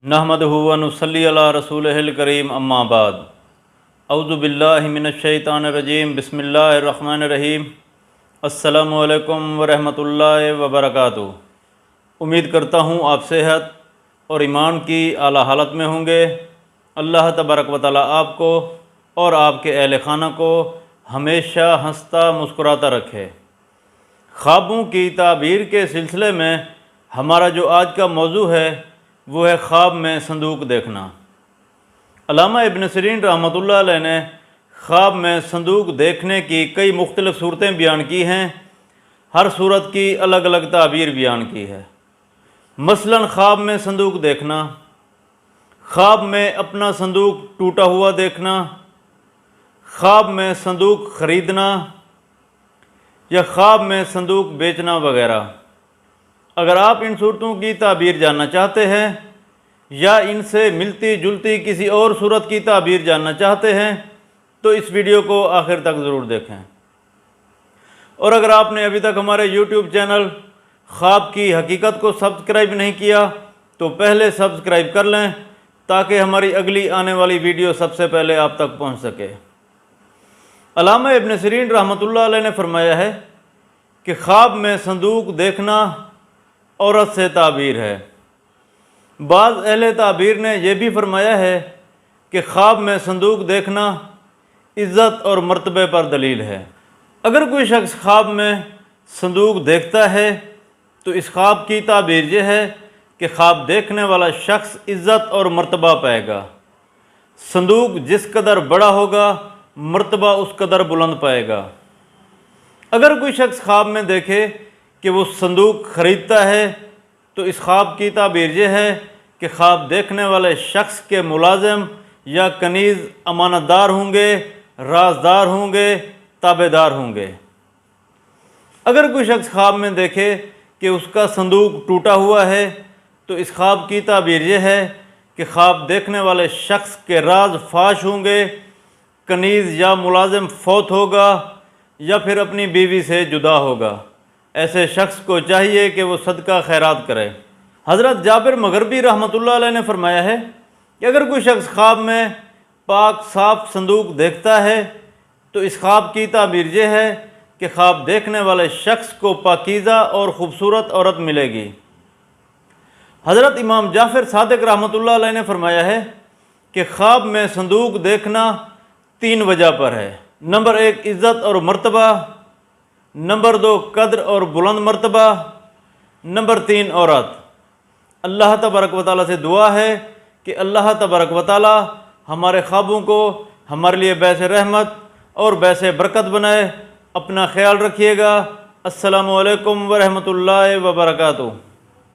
نحمدہ و نصلی علی رسولہ الکریم اما بعد اعوذ باللہ من الشیطان الرجیم بسم اللہ الرحمن الرحیم السلام علیکم ورحمۃ اللہ وبرکاتہ۔ امید کرتا ہوں آپ صحت اور ایمان کی اعلیٰ حالت میں ہوں گے۔ اللہ تبارک و تعالیٰ آپ کو اور آپ کے اہل خانہ کو ہمیشہ ہنستا مسکراتا رکھے۔ خوابوں کی تعبیر کے سلسلے میں ہمارا جو آج کا موضوع ہے وہ ہے خواب میں صندوق دیکھنا۔ علامہ ابن سیرین رحمۃ اللہ علیہ نے خواب میں صندوق دیکھنے کی کئی مختلف صورتیں بیان کی ہیں، ہر صورت کی الگ الگ تعبیر بیان کی ہے۔ مثلاً خواب میں صندوق دیکھنا، خواب میں اپنا صندوق ٹوٹا ہوا دیکھنا، خواب میں صندوق خریدنا یا خواب میں صندوق بیچنا وغیرہ۔ اگر آپ ان صورتوں کی تعبیر جاننا چاہتے ہیں یا ان سے ملتی جلتی کسی اور صورت کی تعبیر جاننا چاہتے ہیں تو اس ویڈیو کو آخر تک ضرور دیکھیں۔ اور اگر آپ نے ابھی تک ہمارے یوٹیوب چینل خواب کی حقیقت کو سبسکرائب نہیں کیا تو پہلے سبسکرائب کر لیں تاکہ ہماری اگلی آنے والی ویڈیو سب سے پہلے آپ تک پہنچ سکے۔ علامہ ابن سیرین رحمۃ اللہ علیہ نے فرمایا ہے کہ خواب میں صندوق دیکھنا عورت سے تعبیر ہے۔ بعض اہل تعبیر نے یہ بھی فرمایا ہے کہ خواب میں صندوق دیکھنا عزت اور مرتبے پر دلیل ہے۔ اگر کوئی شخص خواب میں صندوق دیکھتا ہے تو اس خواب کی تعبیر یہ ہے کہ خواب دیکھنے والا شخص عزت اور مرتبہ پائے گا۔ صندوق جس قدر بڑا ہوگا مرتبہ اس قدر بلند پائے گا۔ اگر کوئی شخص خواب میں دیکھے کہ وہ صندوق خریدتا ہے تو اس خواب کی تعبیر یہ ہے کہ خواب دیکھنے والے شخص کے ملازم یا کنیز امانت دار ہوں گے، رازدار ہوں گے، تابع دار ہوں گے۔ اگر کوئی شخص خواب میں دیکھے کہ اس کا صندوق ٹوٹا ہوا ہے تو اس خواب کی تعبیر یہ ہے کہ خواب دیکھنے والے شخص کے راز فاش ہوں گے، کنیز یا ملازم فوت ہوگا یا پھر اپنی بیوی سے جدا ہوگا۔ ایسے شخص کو چاہیے کہ وہ صدقہ خیرات کرے۔ حضرت جابر مغربی رحمۃ اللہ علیہ نے فرمایا ہے کہ اگر کوئی شخص خواب میں پاک صاف صندوق دیکھتا ہے تو اس خواب کی تعبیر یہ ہے کہ خواب دیکھنے والے شخص کو پاکیزہ اور خوبصورت عورت ملے گی۔ حضرت امام جعفر صادق رحمۃ اللہ علیہ نے فرمایا ہے کہ خواب میں صندوق دیکھنا 3 وجہ پر ہے۔ نمبر 1 عزت اور مرتبہ، نمبر 2 قدر اور بلند مرتبہ، نمبر 3 عورت۔ اللہ تبارک و تعالیٰ سے دعا ہے کہ اللہ تبارک و تعالیٰ ہمارے خوابوں کو ہمارے لیے باعث رحمت اور باعث برکت بنائے۔ اپنا خیال رکھیے گا۔ السلام علیکم ورحمۃ اللہ وبرکاتہ۔